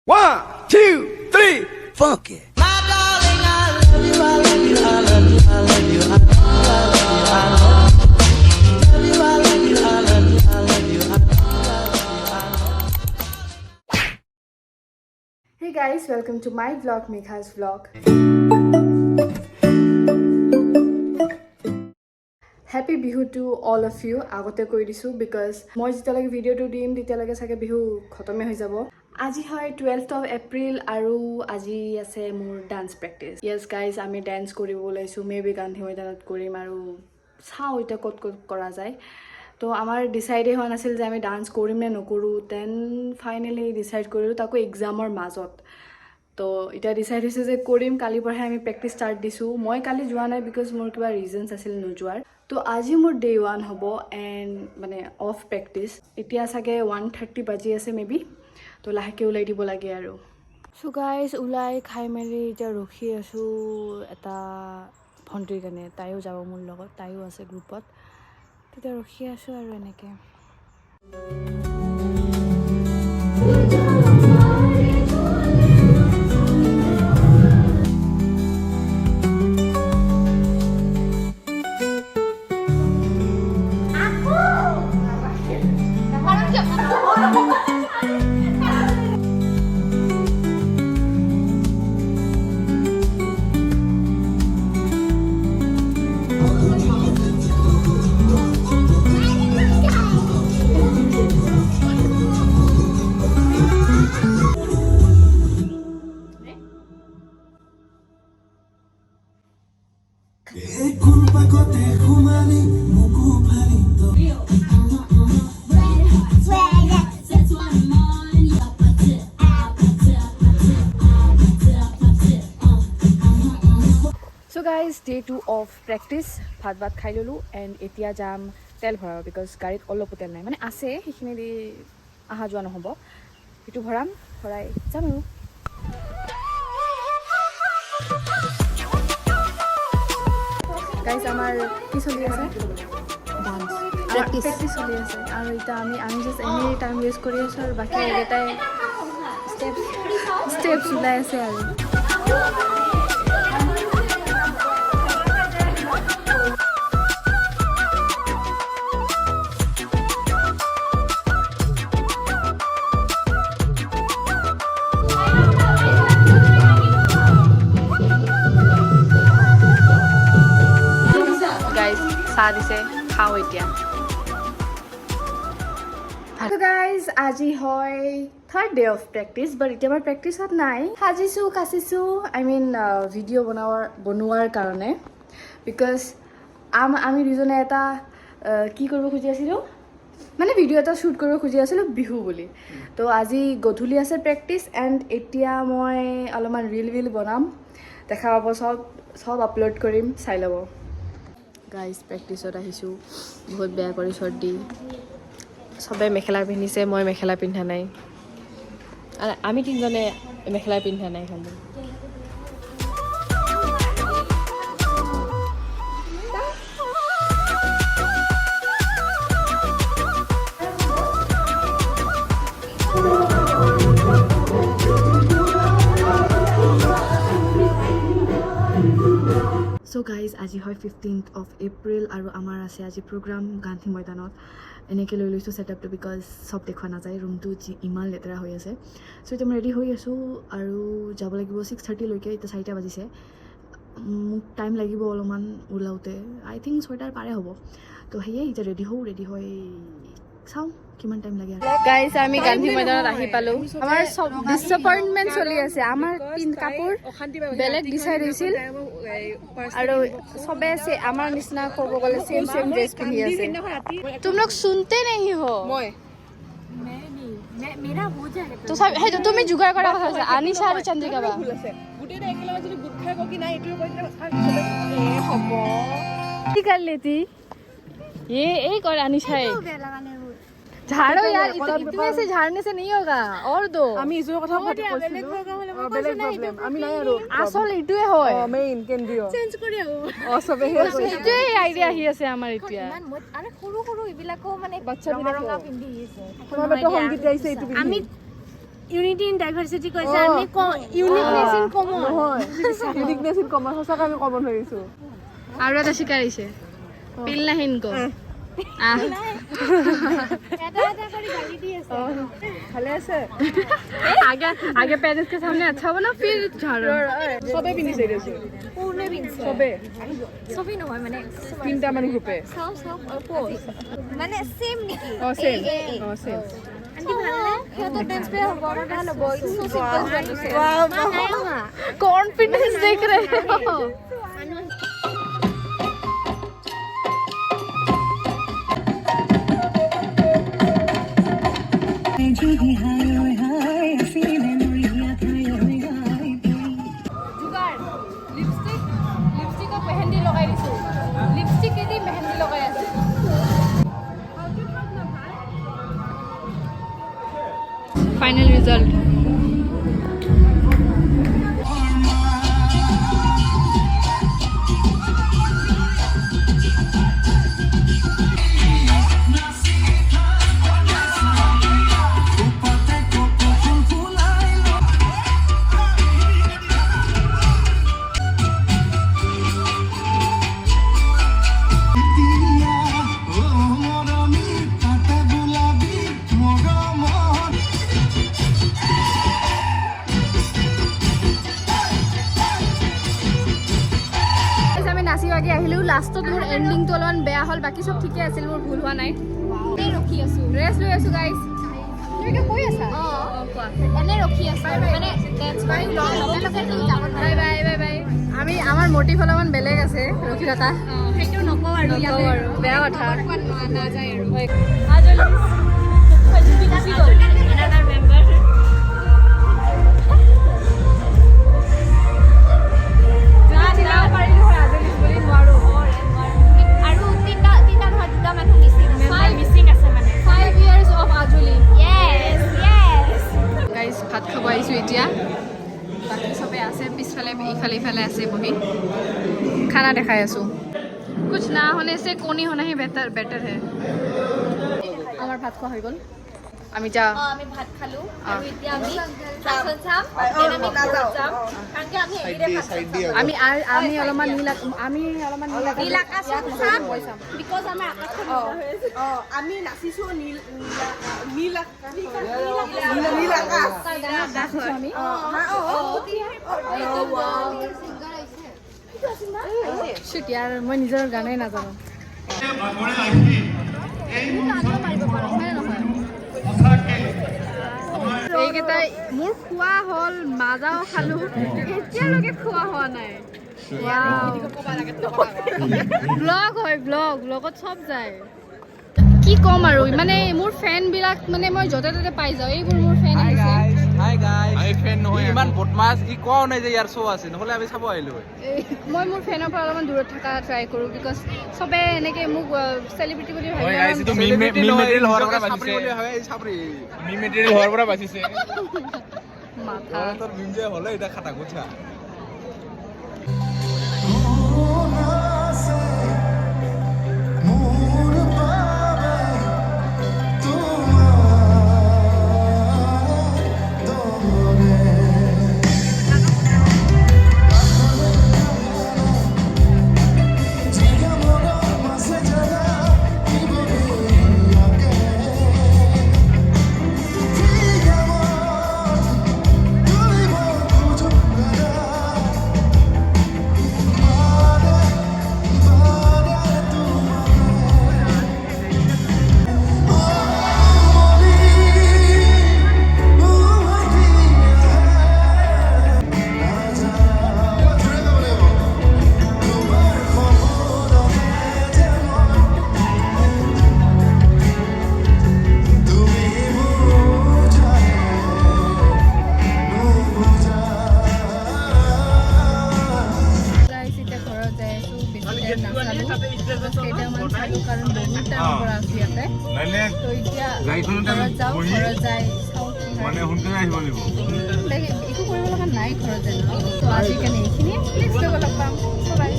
1, 2, 3, funk it. Hey guys, welcome to my vlog, Megha's vlog. Happy Bihu to all of you. Agote koi disu because moi jitalage video to dim ditalage sage bihu khatome hoi jabo. Aji hoy 12th of April aru aji ase mur dance practice. Yes guys, ami dance koribo laisu. Maybe Gandhi Maidanot korim aru sao eta kot kora jay. তো আমার decide হোৱা নাছিল যে আমি dance কৰিম নে নকৰো then finally decide কৰিলো তাকো এক্সামৰ মাজত তো এটা ডিসাইড হৈছে যে কৰিম কালি পৰহে আমি প্ৰেক্টিস ষ্টাৰ্ট দিছো মই কালি যোৱা নাই বিকজ মোৰ কিবা ৰিজনছ আছিল নোযোৱাৰ তো আজি মোৰ ডে 1 হ'ব এণ্ড মানে অফ প্ৰেক্টিস এতিয়া সাগে 1:30 বাজি আছে মেবি তো লাহেকে উলাই দিব লাগে আৰু সো গাইস উলাই খাই মেলি এতিয়া ৰখি আছো এটা ভণ্টিৰ কাৰণে তাইও যাব মোৰ লগত তাইও আছে গ্ৰুপত তেতিয়া ৰখি আছো আৰু এনেকে So guys, day 2 of practice. Bhat khai lolu and etia jam tel bhara because garit olop tel nai mane ase hikhini di aha jwa nohobo etu bharam bharai jam aru guys amar ki choli ase dance practice choli ase aru eta ami just any time waste kori asu aru baki etai steps ulai ase aru দিছে খাও এতিয়া তো guys আজি হয় third day of practice বাট এতিয়া মই প্ৰেক্টিছত নাই সাজিছো কাচিছো I mean video' বনোৱাৰ কাৰণে বিকজ আমি দুজনে এটা কি কৰিব খুজি আছিলোঁ মানে ভিডিঅ' এটা শ্বুট কৰিব খুজি আছিলোঁ বিহু বুলি তো আজি গধূলি আছে প্ৰেক্টিছ এণ্ড এতিয়া মই অলপমান ৰিল বনাম দেখা পাব চব আপলোড কৰিম চাই ল'ব গাইজ প্ৰেক্টিছত আহিছোঁ বহুত বেয়া কৰি চৰ্দি চবে মেখেলা পিন্ধিছে মই মেখেলা পিন্ধা নাই আমি তিনিজনে মেখেলা পিন্ধা নাই খালি So guys, আজি হয় 15th of April আৰু আমাৰ আছে আজি প্ৰগ্ৰাম গান্ধী ময়দানত এনেকৈ লৈ লৈছোঁ ছেটআপটো বিকজ চব দেখুৱা নাযায় ৰুমটো ইমান লেতেৰা হৈ আছে চ' এতিয়া মই ৰেডি হৈ আছোঁ আৰু যাব লাগিব 6:30 লৈকে এতিয়া 4টা বাজিছে মোক টাইম লাগিব অলপমান ওলাওঁতে আই থিংক 6টাৰ পাৰে হ'ব তো সেয়াই এতিয়া ৰেডি হৈ চাওঁ কিমান টাইম লাগে গাইজ আমি গান্ধী ময়দানত আহি পালোঁ আমাৰ চব ডিসএপইণ্টমেণ্ট চলি আছে আমাৰ কাপোৰ বেলেগ ডিচাইড হৈছিল আৰু চবে আমাৰ নিচিনা ক'ব গ'লে চেম ড্ৰেছ পিন্ধি আছে তুম লোক सुनते नहीं हो তো সব হে তুমি জুগাৰ কৰা কথা আছে আনিশা আৰু চন্দ্ৰিকা বা গুটেটা একেলগে যদি গুট খাই কি নাই এটো কৈ দিলে হ'ব কি कर लेती ये कर अनिशा झाड़ो यार इतने से झाड़ने से नहीं होगा और दो আমি ইজোৰ কথা ভাবি কৈছিলো বেলেগ প্ৰবলেম আমি নাই আৰু আসল ইটোৱে হয় মেইন কেন্দ্ৰীয় চেঞ্জ কৰি আও সবে ইটোৱে আইডিয়া আহি আছে আমাৰ এতিয়া আৰে সৰু ইবিলাকো মানে বাচ্চা বিলাকো পিন্ধি আছে তোমাৰ বেটো সংগীত গাইছে ইটো আমি ইউনিটি ইন ডাইভাৰ্চিটি কৈছে আমি uniqueness in common uniqueness in common সঁচাকৈ আমি কমন হৈ গৈছোঁ আৰু এটা শিকাইছে পিল নাহিন কো এটা এটা কৰি গালি দি আছে ভালে আছে आगे आगे पेरेंट्स के सामने अच्छा हो ना फिर झाड़ो চবে পিন্ধিছে এইটো কোনে পিনছে চবে ছবি নহয় মানে তিনিটা মান গ্ৰুপে চাও চাও পোজ মানে সেম নেকি অ চেম অ চেম আন্টি ভালনে সিহঁতৰ ডান্স প্লে হ'ব আৰু ভাল হ'ব ইটস সো সিম্পল कॉन्फिडेंस देख रहे हो जुगाड़ लिपस्टिक लिपस्टिक को मेहंदी लगाई दिसु लिपस्टिक के दी मेहंदी लगाई আছে फाइनल रिजल्ट লাষ্টত মোৰ এন্ডিংটো অলপমান বেয়া হ'ল বাকি সব ঠিকে আছিল মোৰ ভুল হোৱা নাই এনে ৰখি আছো ৰেষ্ট লৈ আছো গাইস তুমি কি কৈ আছা কোৱা এনে ৰখি আছো মানে ডান্স কৰি লগে লগে তুমি যাব বাই বাই বাই বাই আমি আমাৰ মোটিভ অলপমান বেলেগ আছে ৰখি থকা সেইটো নকওঁ আৰু ইয়াতে আৰু বেয়া কথা নাযায় আৰু আজলি another member আৰু তিনটা নহয় দুটা মানুহ মিছিং আছে মানে 5 years of আজলি yes yes guys ভাত খাব আহিছো এতিয়া বাকি সবে আছে পিছফালে ইফালে আছে বহি খানা দেখাই আছো कुछ ना होने से कोनी होना ही बेटर है আমার ভাত খোৱা হৈ গ'ল আমি যা আমি ভাত খালো আৰু এতিয়া আমি চাচন চাম আমি যাম কাৰণ কি আমি এৰিৰে ভাত খাম আমি অলপমান নীল আকাশত চাম বিকজ আমাৰ আকাশখন হৈ আছে আমি নাচিছো নীল আকাশ আমি শুট ইয়াৰ মই নিজৰ গানেই নাজানো এইকেইটা মোৰ খোৱা হ'ল মাজাও খালো এতিয়ালৈকে খোৱা হোৱা নাই ব্লগত চব যায় কি ক'ম আৰু মানে মোৰ ফেন বিলাক মানে মই য'তে ত'তে পাই যাওঁ এইবোৰ মোৰ ফেন আহিছে ইমান বদমাছ ই কোৱাও নাই যে ইয়াৰ শ্ব' আছে নহ'লে আমি চাব আহিলো মই মোৰ ফেনৰ পৰা অলপমান দূৰত থকা ট্ৰাই কৰোঁ বিকজ চবে এনেকে মোক চেলিব্ৰিটি বুলি মাথা মানে সোনকালে আহিব লাগিব একো কৰিব লগা নাই ঘৰতে ন তো আজিকালি এইখিনি নেক্সট লগ পাম বাই